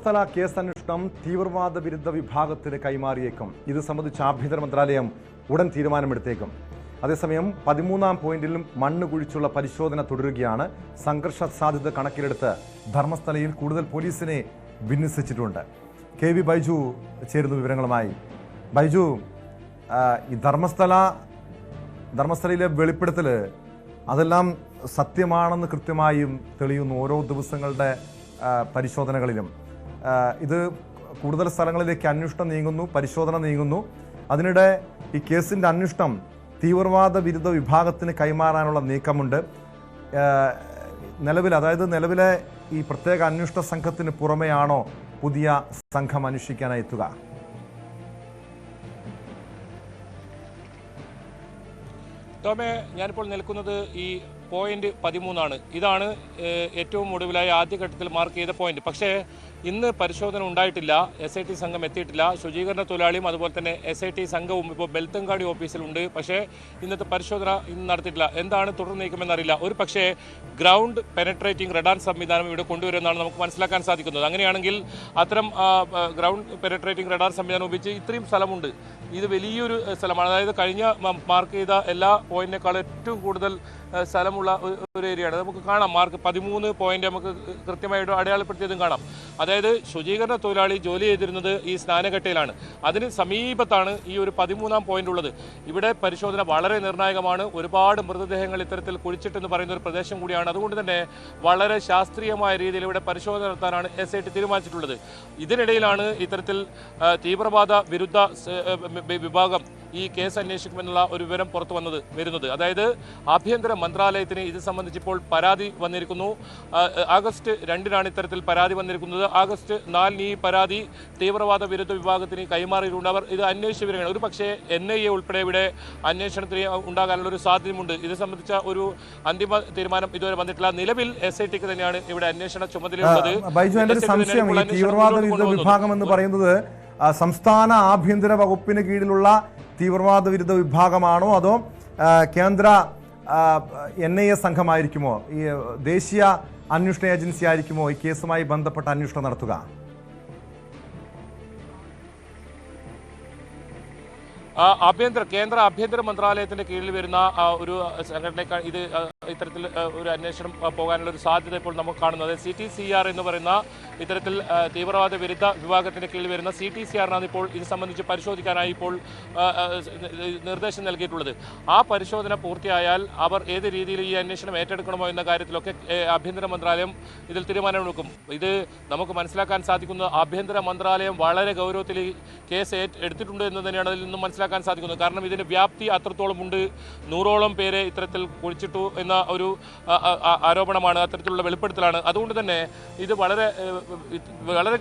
Dharmasthala case അന്വേഷണം തീവ്രവാദ വിരുദ്ധ വിഭാഗത്തിന് കൈമാറിയേക്കും. ഇത് സംബന്ധിച്ച് ആഭ്യന്തര മന്ത്രാലയം ഉടൻ തീരുമാനമെടുത്തേക്കും. അതേസമയം 13-ാം പോയിന്റിലും മണ്ണ് കുഴിച്ചുള്ള പരിശോധന തുടരുകയാണ്. സംഘർഷ സാധ്യത കണക്കിലെടുത്ത് ധർമ്മസ്ഥലയിൽ കൂടുതൽ പോലീസിനെ വിന്യസിച്ചിട്ടുണ്ട്. KV ബൈജു ചേരുന്ന വിവരങ്ങളുമായി. ബൈജു, ഈ ധർമ്മസ്ഥലയിലെ വെളിപ്പെടുത്തൽ അതെല്ലാം സത്യമാണെന്ന് കൃത്യമായും തെളിയുന്നു ഓരോ ദിവസങ്ങളുടെ പരിശോധനകളിലും. ഇത് കൂടുതൽ സ്ഥലങ്ങളിലേക്ക് അന്വേഷണം നീങ്ങുന്നു, പരിശോധന നീങ്ങുന്നു. അതിനിടെ ഈ കേസിൻ്റെ അന്വേഷണം തീവ്രവാദ വിരുദ്ധ വിഭാഗത്തിന് കൈമാറാനുള്ള നീക്കമുണ്ട്. നിലവിലെ ഈ പ്രത്യേക അന്വേഷണ സംഘത്തിന് പുറമെയാണോ പുതിയ സംഘം അന്വേഷിക്കാനായി എത്തുക? ടോമേ, ഞാനിപ്പോൾ നിൽക്കുന്നത് ഈ പോയിന്റ് 13 ഇതാണ് ഏറ്റവും ഒടുവിലായി ആദ്യഘട്ടത്തിൽ മാർക്ക് ചെയ്ത പോയിന്റ്. പക്ഷേ ഇന്ന് പരിശോധന ഉണ്ടായിട്ടില്ല. SIT സംഘം എത്തിയിട്ടില്ല. ശുചീകരണ തൊഴിലാളിയും അതുപോലെ തന്നെ SIT സംഘവും ഇപ്പോൾ ബെൽത്തങ്കാടി ഓഫീസിലുണ്ട്. പക്ഷേ ഇന്നത്തെ പരിശോധന ഇന്ന് നടത്തിയിട്ടില്ല. എന്താണ് തുടർ നീക്കമെന്നറിയില്ല. ഒരു പക്ഷേ ഗ്രൗണ്ട് പെനട്രേറ്റിംഗ് റഡാർ സംവിധാനം ഇവിടെ കൊണ്ടുവരുമെന്നാണ് നമുക്ക് മനസ്സിലാക്കാൻ സാധിക്കുന്നത്. അങ്ങനെയാണെങ്കിൽ അത്തരം ഗ്രൗണ്ട് പെനട്രേറ്റിംഗ് റഡാർ സംവിധാനം ഉപയോഗിച്ച് ഇത്രയും സ്ഥലമുണ്ട്. ഇത് വലിയൊരു സ്ഥലമാണ്. അതായത് കഴിഞ്ഞ മാർക്ക് ചെയ്ത എല്ലാ പോയിന്റിനേക്കാളും ഏറ്റവും കൂടുതൽ സ്ഥലമുള്ള ഒരു ഏരിയയാണ്. നമുക്ക് കാണാം, മാർക്ക് 13 പോയിന്റ് നമുക്ക് കൃത്യമായിട്ട് അടയാളപ്പെടുത്തിയതും കാണാം. അതായത് ശുചീകരണ തൊഴിലാളി ജോലി ചെയ്തിരുന്നത് ഈ സ്നാനഘട്ടയിലാണ്. അതിന് സമീപത്താണ് ഈ ഒരു 13-ാം പോയിന്റ് ഉള്ളത്. ഇവിടെ പരിശോധന വളരെ നിർണായകമാണ്. ഒരുപാട് മൃതദേഹങ്ങൾ ഇത്തരത്തിൽ കുഴിച്ചിട്ടെന്ന് പറയുന്ന ഒരു പ്രദേശം കൂടിയാണ്. അതുകൊണ്ട് തന്നെ വളരെ ശാസ്ത്രീയമായ രീതിയിൽ ഇവിടെ പരിശോധന നടത്താനാണ് SIT തീരുമാനിച്ചിട്ടുള്ളത്. ഇതിനിടയിലാണ് ഇത്തരത്തിൽ തീവ്രവാദ വിരുദ്ധ വിഭാഗം ഈ കേസ് അന്വേഷിക്കുമെന്നുള്ള ഒരു വിവരം പുറത്തു വരുന്നത്. അതായത് ആഭ്യന്തര മന്ത്രാലയത്തിന് ഇത് സംബന്ധിച്ചിപ്പോൾ പരാതി വന്നിരിക്കുന്നു. ആഗസ്റ്റ് 2-നാണ് ഇത്തരത്തിൽ പരാതി വന്നിരിക്കുന്നത്. ആഗസ്റ്റ് 4-ന് ഈ പരാതി തീവ്രവാദ വിരുദ്ധ വിഭാഗത്തിന് കൈമാറിയിട്ടുണ്ട്. അവർ ഇത് അന്വേഷിച്ച് വരികയാണ്. ഒരു പക്ഷേ NIA ഉൾപ്പെടെ ഇവിടെ അന്വേഷണത്തിന് ഉണ്ടാകാനുള്ള ഒരു സാധ്യതയുണ്ട്. ഇത് സംബന്ധിച്ച ഒരു അന്തിമ തീരുമാനം ഇതുവരെ വന്നിട്ടില്ല. നിലവിൽ SITക്ക് തന്നെയാണ് ഇവിടെ അന്വേഷണ ചുമതലയുള്ളത്. തീവ്രവാദ വിരുദ്ധ വിഭാഗം എന്ന് പറയുന്നത് സംസ്ഥാന ആഭ്യന്തര വകുപ്പിന് കീഴിലുള്ള തീവ്രവാദ വിരുദ്ധ വിഭാഗമാണോ അതോ കേന്ദ്ര NIA സംഘമായിരിക്കുമോ, ഈ ദേശീയ അന്വേഷണ ഏജൻസി ആയിരിക്കുമോ ഈ കേസുമായി ബന്ധപ്പെട്ട അന്വേഷണം നടത്തുക? കേന്ദ്ര ആഭ്യന്തര മന്ത്രാലയത്തിന്റെ കീഴിൽ വരുന്ന ഒരു സംഘടനയ്ക്ക് ഇത് ഇത്തരത്തിൽ ഒരു അന്വേഷണം പോകാനുള്ള ഒരു സാധ്യത ഇപ്പോൾ നമുക്ക് കാണുന്നത്. CTCR എന്ന് പറയുന്ന ഇത്തരത്തിൽ തീവ്രവാദ വിരുദ്ധ വിഭാഗത്തിന്റെ കീഴിൽ വരുന്ന CTCR-നാണ് ഇപ്പോൾ ഇത് സംബന്ധിച്ച് പരിശോധിക്കാനായി ഇപ്പോൾ നിർദ്ദേശം നൽകിയിട്ടുള്ളത്. ആ പരിശോധന പൂർത്തിയായാൽ അവർ ഏത് രീതിയിൽ ഈ അന്വേഷണം ഏറ്റെടുക്കണമോ എന്ന കാര്യത്തിലൊക്കെ ആഭ്യന്തര മന്ത്രാലയം ഇതിൽ തീരുമാനമെടുക്കും. ഇത് നമുക്ക് മനസ്സിലാക്കാൻ സാധിക്കുന്നത് ആഭ്യന്തര മന്ത്രാലയം വളരെ ഗൗരവത്തിൽ ഈ കേസ് എടുത്തിട്ടുണ്ട് എന്ന് തന്നെയാണ് അതിൽ നിന്നും മനസ്സിലാക്കാൻ സാധിക്കുന്നത്. കാരണം ഇതിന്റെ വ്യാപ്തി അത്രത്തോളം ഉണ്ട്. 100ഓളം പേരെ ഇത്തരത്തിൽ കുഴിച്ചിട്ടു എന്ന ഒരു ആരോപണമാണ്, അത്തരത്തിലുള്ള വെളിപ്പെടുത്തലാണ്. അതുകൊണ്ട് തന്നെ ഇത് വളരെ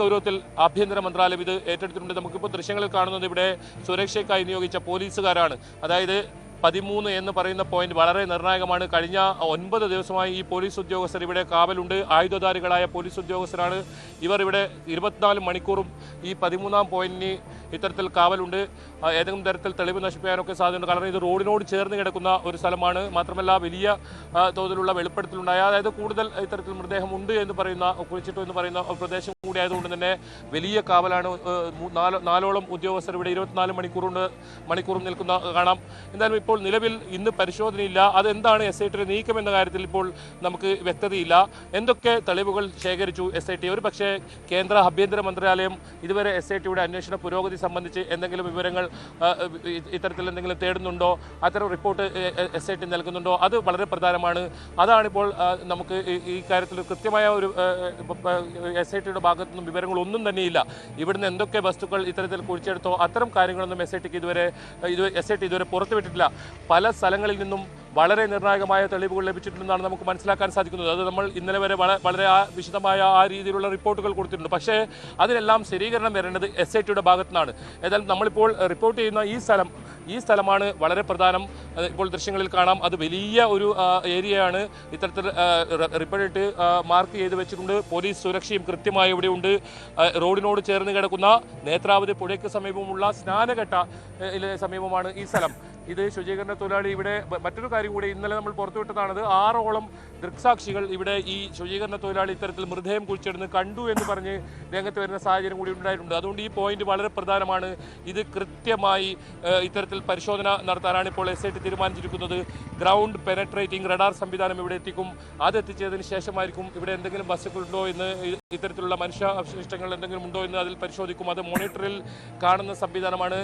ഗൗരവത്തിൽ ആഭ്യന്തര മന്ത്രാലയം ഇത് ഏറ്റെടുത്തിട്ടുണ്ട്. നമുക്കിപ്പോൾ ദൃശ്യങ്ങളിൽ കാണുന്നത് ഇവിടെ സുരക്ഷയ്ക്കായി നിയോഗിച്ച പോലീസുകാരാണ്. അതായത് 13 എന്ന് പറയുന്ന പോയിന്റ് വളരെ നിർണായകമാണ്. കഴിഞ്ഞ 9 ദിവസമായി ഈ പോലീസ് ഉദ്യോഗസ്ഥർ ഇവിടെ കാവലുണ്ട്. ആയുധധാരികളായ പോലീസ് ഉദ്യോഗസ്ഥരാണ് ഇവർ. ഇവിടെ 24 മണിക്കൂറും ഈ 13-ാം പോയിന്റിന് ഇത്തരത്തിൽ കാവലുണ്ട്. ഏതെങ്കിലും തരത്തിൽ തെളിവ് നശിപ്പിക്കാനൊക്കെ സാധ്യതയുണ്ട്. കാരണം ഇത് റോഡിനോട് ചേർന്ന് കിടക്കുന്ന ഒരു സ്ഥലമാണ്. മാത്രമല്ല വലിയ തോതിലുള്ള വെളിപ്പെടുത്തലുണ്ടായ, അതായത് കൂടുതൽ ഇത്തരത്തിൽ മൃതദേഹം ഉണ്ട് എന്ന് പറയുന്ന, കുഴിച്ചിട്ടു എന്ന് പറയുന്ന പ്രദേശം കൂടി ആയതുകൊണ്ട് തന്നെ വലിയ കാവലാണ്. 4ഓളം ഉദ്യോഗസ്ഥർ ഇവിടെ 24 മണിക്കൂറും നിൽക്കുന്ന കാണാം. എന്തായാലും ഇപ്പോൾ നിലവിൽ ഇന്ന് പരിശോധനയില്ല. അതെന്താണ് SITയുടെ നീക്കം എന്ന കാര്യത്തിൽ ഇപ്പോൾ നമുക്ക് വ്യക്തതയില്ല. എന്തൊക്കെ തെളിവുകൾ ശേഖരിച്ചു SIT? ഒരു പക്ഷേ കേന്ദ്ര ആഭ്യന്തര മന്ത്രാലയം ഇതുവരെ SITയുടെ അന്വേഷണ പുരോഗതി സംബന്ധിച്ച് എന്തെങ്കിലും വിവരങ്ങൾ ഇത്തരത്തിൽ എന്തെങ്കിലും തേടുന്നുണ്ടോ, അത്തരം റിപ്പോർട്ട് SIT നൽകുന്നുണ്ടോ? അത് വളരെ പ്രധാനമാണ്. അതാണിപ്പോൾ നമുക്ക് ഈ കാര്യത്തിൽ കൃത്യമായ ഒരു SITയുടെ ഭാഗത്തു നിന്നും വിവരങ്ങളൊന്നും തന്നെയില്ല. ഇവിടുന്ന് എന്തൊക്കെ വസ്തുക്കൾ ഇത്തരത്തിൽ കുഴിച്ചെടുത്തോ അത്തരം കാര്യങ്ങളൊന്നും SIT ഇതുവരെ പുറത്തുവിട്ടിട്ടില്ല. പല സ്ഥലങ്ങളിൽ നിന്നും വളരെ നിർണായകമായ തെളിവുകൾ ലഭിച്ചിട്ടുണ്ടെന്നാണ് നമുക്ക് മനസ്സിലാക്കാൻ സാധിക്കുന്നത്. അത് നമ്മൾ ഇന്നലെ വരെ വളരെ വിശദമായ ആ രീതിയിലുള്ള റിപ്പോർട്ടുകൾ കൊടുത്തിട്ടുണ്ട്. പക്ഷേ അതിനെല്ലാം സ്ഥിരീകരണം വരേണ്ടത് SITയുടെ ഭാഗത്തു നിന്നാണ്. ഏതായാലും നമ്മളിപ്പോൾ റിപ്പോർട്ട് ചെയ്യുന്ന ഈ സ്ഥലമാണ് വളരെ പ്രധാനം. ഇപ്പോൾ ദൃശ്യങ്ങളിൽ കാണാം, അത് വലിയ ഒരു ഏരിയയാണ്. ഇത്തരത്തിൽ റിപ്പോർട്ട് മാർക്ക് ചെയ്ത് വെച്ചിട്ടുണ്ട്. പോലീസ് സുരക്ഷയും കൃത്യമായി ഇവിടെയുണ്ട്. റോഡിനോട് ചേർന്ന് കിടക്കുന്ന നേത്രാവതി പുഴയ്ക്ക് സമീപമുള്ള സ്നാനഘട്ട സമീപമാണ് ഈ സ്ഥലം. ഇത് ശുചീകരണ തൊഴിലാളി ഇവിടെ മറ്റൊരു കാര്യം കൂടി ഇന്നലെ നമ്മൾ പുറത്തുവിട്ടതാണത് 6ഓളം ദൃക്സാക്ഷികൾ ഇവിടെ ഈ ശുചീകരണ തൊഴിലാളി ഇത്തരത്തിൽ മൃതദേഹം കുഴിച്ചിടുന്നത് കണ്ടു എന്ന് പറഞ്ഞ് രംഗത്ത് വരുന്ന സാഹചര്യം കൂടി ഉണ്ടായിട്ടുണ്ട്. അതുകൊണ്ട് ഈ പോയിന്റ് വളരെ പ്രധാനമാണ്. ഇത് കൃത്യമായി ഇത്തരത്തിൽ പരിശോധന നടത്താനാണ് ഇപ്പോൾ SIT തീരുമാനിച്ചിരിക്കുന്നത്. ഗ്രൗണ്ട് പെനട്രേറ്റിംഗ് റഡാർ സംവിധാനം ഇവിടെ എത്തിക്കും. അത് എത്തിച്ചതിന് ശേഷമായിരിക്കും ഇവിടെ എന്തെങ്കിലും ബസ്സുകളുണ്ടോ എന്ന്, ഇത്തരത്തിലുള്ള മനുഷ്യ അവശിഷ്ടങ്ങൾ എന്തെങ്കിലും ഉണ്ടോ എന്ന് അതിൽ പരിശോധിക്കും. അത് മോണിറ്ററിൽ കാണുന്ന സംവിധാനമാണ്.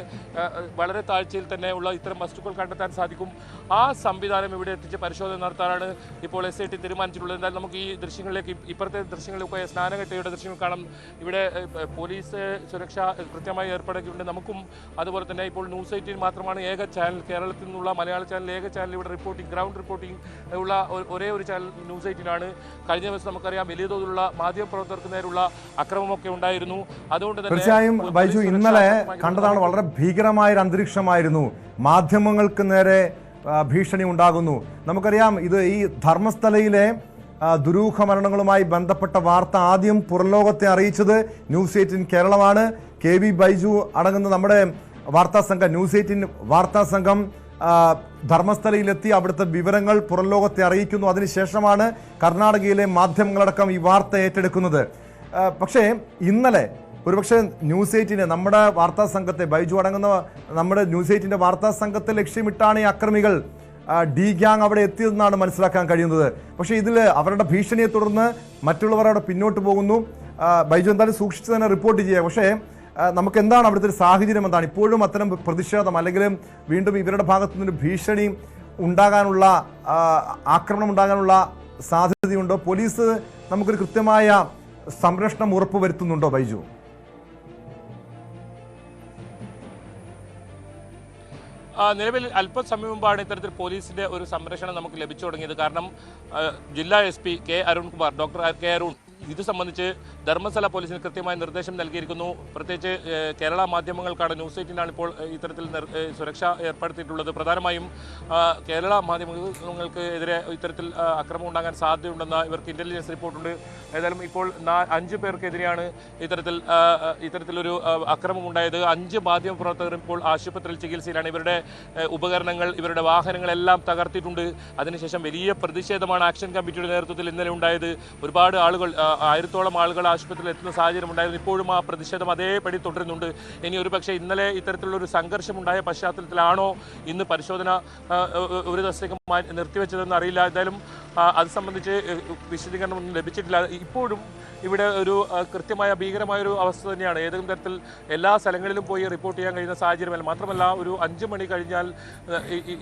വളരെ താഴ്ചയിൽ തന്നെ ഉള്ള ഇത്തരം വസ്തുക്കൾ കണ്ടെത്താൻ സാധിക്കും. ആ സംവിധാനം ഇവിടെ എത്തിച്ച് പരിശോധന നടത്താനാണ് ഇപ്പോൾ SIT തീരുമാനിച്ചിട്ടുള്ളത്. എന്തായാലും നമുക്ക് ഈ ദൃശ്യങ്ങളിലേക്ക്, ഇപ്പുറത്തെ ദൃശ്യങ്ങളിലൊക്കെ സ്നാനഘട്ടയുടെ ദൃശ്യങ്ങൾ കാണാം. ഇവിടെ പോലീസ് സുരക്ഷ കൃത്യമായി ഏർപ്പെടുത്തിയിട്ടുണ്ട്. നമുക്കും അതുപോലെ തന്നെ ഇപ്പോൾ ന്യൂസ് 18 മാത്രമാണ് ഏക ചാനൽ, കേരളത്തിൽ നിന്നുള്ള മലയാള ചാനൽ ഏക ചാനൽ ഇവിടെ റിപ്പോർട്ടിംഗ്, ഗ്രൗണ്ട് റിപ്പോർട്ടിംഗ് ഉള്ള ഒരേ ഒരു ചാനൽ ന്യൂസ് 18 ആണ്. കഴിഞ്ഞ ദിവസം നമുക്കറിയാം വലിയ തോതിലുള്ള മാധ്യമപ്രവർത്തകർക്ക് നേരെയുള്ള അക്രമമൊക്കെ ഉണ്ടായിരുന്നു. അതുകൊണ്ട് തന്നെ തീർച്ചയായും ബൈജു ഇന്നലെ കണ്ടതാണ് വളരെ ഭീകരമായ ഒരു അന്തരീക്ഷമായിരുന്നു. മാധ്യമങ്ങൾക്ക് നേരെ ഭീഷണി ഉണ്ടാകുന്നു. നമുക്കറിയാം ഇത് ഈ ധർമ്മസ്ഥലയിലെ ദുരൂഹ മരണങ്ങളുമായി ബന്ധപ്പെട്ട വാർത്ത ആദ്യം പുറംലോകത്തെ അറിയിച്ചത് ന്യൂസ് 18 കേരളമാണ്. KV ബൈജു അടങ്ങുന്ന നമ്മുടെ വാർത്താ സംഘം, ന്യൂസ് 18 വാർത്താ സംഘം ധർമ്മസ്ഥലയിലെത്തി അവിടുത്തെ വിവരങ്ങൾ പുറംലോകത്തെ അറിയിക്കുന്നു. അതിനുശേഷമാണ് കർണാടകയിലെ മാധ്യമങ്ങളടക്കം ഈ വാർത്ത ഏറ്റെടുക്കുന്നത്. പക്ഷേ ഇന്നലെ ഒരുപക്ഷെ ന്യൂസ് 18 നമ്മുടെ വാർത്താ സംഘത്തെ, ബൈജു അടങ്ങുന്ന നമ്മുടെ ന്യൂസ് 18 വാർത്താ സംഘത്തെ ലക്ഷ്യമിട്ടാണ് ഈ അക്രമികൾ ഡി ഗ്യാങ് അവിടെ എത്തിയതെന്നാണ് മനസ്സിലാക്കാൻ കഴിയുന്നത്. പക്ഷേ ഇതിൽ അവരുടെ ഭീഷണിയെ തുടർന്ന് മറ്റുള്ളവർ അവിടെ പിന്നോട്ട് പോകുന്നു. ബൈജു എന്തായാലും സൂക്ഷിച്ച് തന്നെ റിപ്പോർട്ട് ചെയ്യുക. പക്ഷേ നമുക്ക് എന്താണ് അവിടുത്തെ ഒരു സാഹചര്യം എന്താണ്? ഇപ്പോഴും അത്തരം പ്രതിഷേധം അല്ലെങ്കിൽ വീണ്ടും ഇവരുടെ ഭാഗത്തു നിന്ന് ഭീഷണി ഉണ്ടാകാനുള്ള, ആക്രമണം ഉണ്ടാകാനുള്ള സാധ്യതയുണ്ടോ? പോലീസ് നമുക്കൊരു കൃത്യമായ സംരക്ഷണം ഉറപ്പുവരുത്തുന്നുണ്ടോ ബൈജു? നിലവിൽ അല്പസമയം മുമ്പാണ് ഇത്തരത്തിൽ പോലീസിന്റെ ഒരു സംരക്ഷണം നമുക്ക് ലഭിച്ചു തുടങ്ങിയത്. കാരണം ജില്ലാ SP K Arunkumar, doctor K Arun ഇത് സംബന്ധിച്ച് ധർമ്മസ്ഥല പോലീസിന് കൃത്യമായ നിർദ്ദേശം നൽകിയിരിക്കുന്നു. പ്രത്യേകിച്ച് കേരള മാധ്യമങ്ങൾക്കാണ്, ന്യൂസ് 18 ഇപ്പോൾ ഇത്തരത്തിൽ സുരക്ഷ ഏർപ്പെടുത്തിയിട്ടുള്ളത്. പ്രധാനമായും കേരള മാധ്യമങ്ങൾക്ക് എതിരെ ഇത്തരത്തിൽ അക്രമം ഉണ്ടാകാൻ സാധ്യതയുണ്ടെന്ന ഇവർക്ക് ഇന്റലിജൻസ് റിപ്പോർട്ടുണ്ട്. ഏതായാലും ഇപ്പോൾ 5 പേർക്കെതിരെയാണ് ഇത്തരത്തിലൊരു അക്രമം ഉണ്ടായത്. 5 മാധ്യമപ്രവർത്തകർ ഇപ്പോൾ ആശുപത്രിയിൽ ചികിത്സയിലാണ്. ഇവരുടെ ഉപകരണങ്ങൾ, ഇവരുടെ വാഹനങ്ങളെല്ലാം തകർത്തിട്ടുണ്ട്. അതിനുശേഷം വലിയ പ്രതിഷേധമാണ് ആക്ഷൻ കമ്മിറ്റിയുടെ നേതൃത്വത്തിൽ ഇന്നലെ ഉണ്ടായത്. ഒരുപാട് ആളുകൾ, 1000ഓളം ആളുകൾ ആശുപത്രിയിൽ എത്തുന്ന സാഹചര്യം ഉണ്ടായിരുന്നു. ഇപ്പോഴും ആ പ്രതിഷേധം അതേപടി തുടരുന്നുണ്ട്. ഇനി ഒരുപക്ഷെ ഇന്നലെ ഇത്തരത്തിലുള്ള ഒരു സംഘർഷമുണ്ടായ പശ്ചാത്തലത്തിലാണോ ഇന്ന് പരിശോധന ഒരു ദിവസത്തേക്ക് നിർത്തിവെച്ചതെന്ന് അറിയില്ല. എന്തായാലും അത് സംബന്ധിച്ച് വിശദീകരണമൊന്നും ലഭിച്ചിട്ടില്ല. ഇപ്പോഴും ഇവിടെ ഒരു കൃത്യമായ ഭീകരമായൊരു അവസ്ഥ തന്നെയാണ്. ഏതെങ്കിലും തരത്തിൽ എല്ലാ സ്ഥലങ്ങളിലും പോയി റിപ്പോർട്ട് ചെയ്യാൻ കഴിയുന്ന സാഹചര്യമല്ല. മാത്രമല്ല ഒരു 5 മണി കഴിഞ്ഞാൽ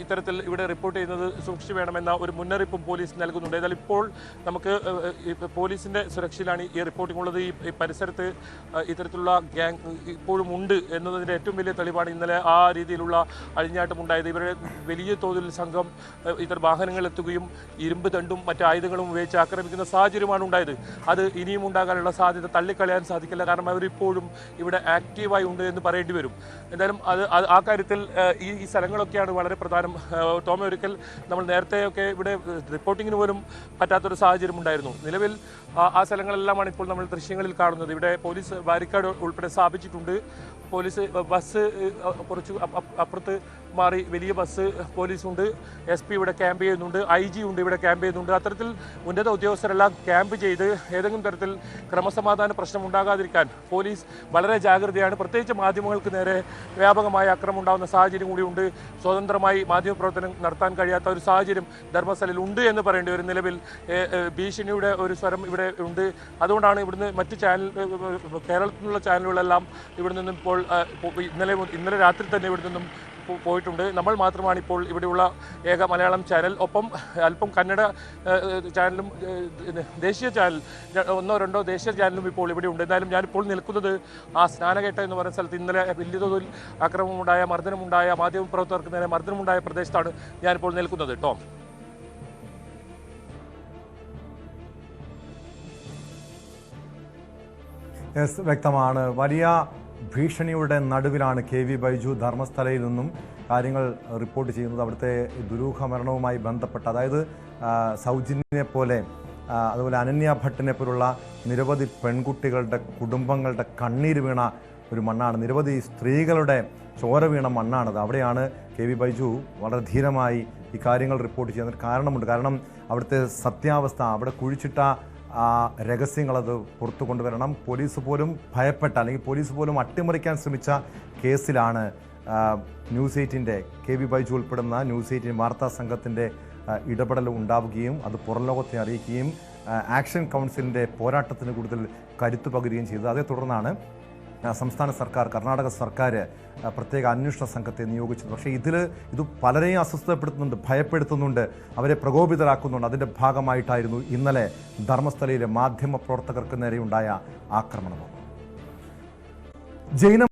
ഇത്തരത്തിൽ ഇവിടെ റിപ്പോർട്ട് ചെയ്യുന്നത് സൂക്ഷിച്ചു വേണമെന്ന ഒരു മുന്നറിയിപ്പും പോലീസ് നൽകുന്നുണ്ട്. ഏതായാലും ഇപ്പോൾ നമുക്ക് പോലീസിന്റെ സുരക്ഷയിലാണ് ഈ റിപ്പോർട്ടിംഗ് ഉള്ളത്. ഈ പരിസരത്ത് ഇത്തരത്തിലുള്ള ഗ്യാങ് ഇപ്പോഴും ഉണ്ട് എന്നതിൻ്റെ ഏറ്റവും വലിയ തെളിവാണ് ഇന്നലെ ആ രീതിയിലുള്ള അഴിഞ്ഞാട്ടം ഉണ്ടായത്. ഇവരുടെ വലിയ തോതിൽ സംഘം ഇത്തരം വാഹനങ്ങൾ എത്തുകയും ഇരുമ്പ് തണ്ടും മറ്റ് ആയുധങ്ങളും ഉപയോഗിച്ച് ആക്രമിക്കുന്ന സാഹചര്യമാണ് ഉണ്ടായത്. അത് ഇനിയും ഉണ്ടാകാനുള്ള സാധ്യത തള്ളിക്കളയാൻ സാധിക്കില്ല. കാരണം അവരിപ്പോഴും ഇവിടെ ആക്റ്റീവായി ഉണ്ട് എന്ന് പറയേണ്ടി വരും. എന്തായാലും ആ കാര്യത്തിൽ ഈ സ്ഥലങ്ങളൊക്കെയാണ് വളരെ പ്രധാനം. ടോമ, ഒരിക്കൽ നമ്മൾ നേരത്തെയൊക്കെ ഇവിടെ റിപ്പോർട്ടിങ്ങിന് പോലും പറ്റാത്തൊരു സാഹചര്യം ഉണ്ടായിരുന്നു. നിലവിൽ ആ സ്ഥലങ്ങളെല്ലാമാണ് ഇപ്പോൾ നമ്മൾ ദൃശ്യങ്ങളിൽ കാണുന്നത്. ഇവിടെ പോലീസ് ബാരിക്കേഡ് ഉൾപ്പെടെ സ്ഥാപിച്ചിട്ടുണ്ട്. പോലീസ് ബസ് കുറച്ച് അപ്പുറത്ത് മാറി വലിയ ബസ് പോലീസുണ്ട്. SP ഇവിടെ ക്യാമ്പ് ചെയ്യുന്നുണ്ട്. IG ഉണ്ട് ഇവിടെ ക്യാമ്പ് ചെയ്യുന്നുണ്ട്. അത്തരത്തിൽ ഉന്നത ഉദ്യോഗസ്ഥരെല്ലാം ക്യാമ്പ് ചെയ്ത് ഏതെങ്കിലും തരത്തിൽ ക്രമസമാധാന പ്രശ്നം ഉണ്ടാകാതിരിക്കാൻ പോലീസ് വളരെ ജാഗ്രതയാണ്. പ്രത്യേകിച്ച് മാധ്യമങ്ങൾക്ക് നേരെ വ്യാപകമായ അക്രമം ഉണ്ടാകുന്ന സാഹചര്യം കൂടിയുണ്ട്. സ്വതന്ത്രമായി മാധ്യമപ്രവർത്തനം നടത്താൻ കഴിയാത്ത ഒരു സാഹചര്യം ധർമ്മസ്ഥലയിൽ ഉണ്ട് എന്ന് പറയേണ്ടി വരും. നിലവിൽ ഭീഷണിയുടെ ഒരു സ്വരം ഇവിടെ ഉണ്ട്. അതുകൊണ്ടാണ് ഇവിടുന്ന് മറ്റ് കേരളത്തിൽ നിന്നുള്ള ചാനലുകളെല്ലാം ഇവിടെ നിന്നും ഇപ്പോൾ ഇന്നലെ രാത്രി തന്നെ ഇവിടെ നിന്നും പോയിട്ടുണ്ട്. നമ്മൾ മാത്രമാണ് ഇപ്പോൾ ഇവിടെയുള്ള ഏക മലയാളം ചാനൽ. ഒപ്പം അല്പം കന്നഡ ചാനലും ദേശീയ ചാനൽ, 1-2 ദേശീയ ചാനലും ഇപ്പോൾ ഇവിടെ ഉണ്ട്. എന്തായാലും ഞാനിപ്പോൾ നിൽക്കുന്നത് ആ സ്നാനഘട്ട എന്ന് പറയുന്ന സ്ഥലത്ത് ഇന്നലെ വലിയ തോതിൽ അക്രമമുണ്ടായ, മർദ്ദനമുണ്ടായ, മാധ്യമപ്രവർത്തകർക്ക് നേരെ മർദ്ദനമുണ്ടായ പ്രദേശത്താണ് ഞാനിപ്പോൾ നിൽക്കുന്നത്. ടോം, വ്യക്തമാണ്. വലിയ ഭീഷണിയുടെ നടുവിലാണ് KV ബൈജു ധർമ്മസ്ഥലയിൽ നിന്നും കാര്യങ്ങൾ റിപ്പോർട്ട് ചെയ്യുന്നത്. അവിടുത്തെ ദുരൂഹ മരണവുമായി ബന്ധപ്പെട്ട്, അതായത് സൗജന്യനെ പോലെ, അതുപോലെ അനന്യ ഭട്ടിനെ പോലുള്ള നിരവധി പെൺകുട്ടികളുടെ കുടുംബങ്ങളുടെ കണ്ണീര് വീണ ഒരു മണ്ണാണ്. നിരവധി സ്ത്രീകളുടെ ചോര വീണ മണ്ണാണത്. അവിടെയാണ് കെ വി ബൈജു വളരെ ധീരമായി ഈ കാര്യങ്ങൾ റിപ്പോർട്ട് ചെയ്യുന്നതിന് കാരണമുണ്ട്. കാരണം അവിടുത്തെ സത്യാവസ്ഥ, അവിടെ കുഴിച്ചിട്ട രഹസ്യങ്ങളത് പുറത്തു കൊണ്ടുവരണം. പോലീസ് പോലും ഭയപ്പെട്ട, അല്ലെങ്കിൽ പോലീസ് പോലും അട്ടിമറിക്കാൻ ശ്രമിച്ച കേസിലാണ് ന്യൂസ് 8-ൻ്റെ കെ വി ബൈജു ഉൾപ്പെടുന്ന ന്യൂസ് 18 വാർത്താ സംഘത്തിൻ്റെ ഇടപെടൽ ഉണ്ടാവുകയും അത് പുറംലോകത്തെ അറിയിക്കുകയും ആക്ഷൻ കൗൺസിലിൻ്റെ പോരാട്ടത്തിന് കൂടുതൽ കരുത്തു പകരുകയും ചെയ്തത്. അതേ തുടർന്നാണ് സംസ്ഥാന സർക്കാർ, കർണാടക സർക്കാർ പ്രത്യേക അന്വേഷണ സംഘത്തെ നിയോഗിച്ചത്. പക്ഷേ ഇത് പലരെയും അസ്വസ്ഥപ്പെടുത്തുന്നുണ്ട്, ഭയപ്പെടുത്തുന്നുണ്ട്, അവരെ പ്രകോപിതരാക്കുന്നുണ്ട്. അതിൻ്റെ ഭാഗമായിട്ടായിരുന്നു ഇന്നലെ ധർമ്മസ്ഥലയിലെ മാധ്യമ പ്രവർത്തകർക്ക് നേരെയുണ്ടായ ആക്രമണം. ജൈന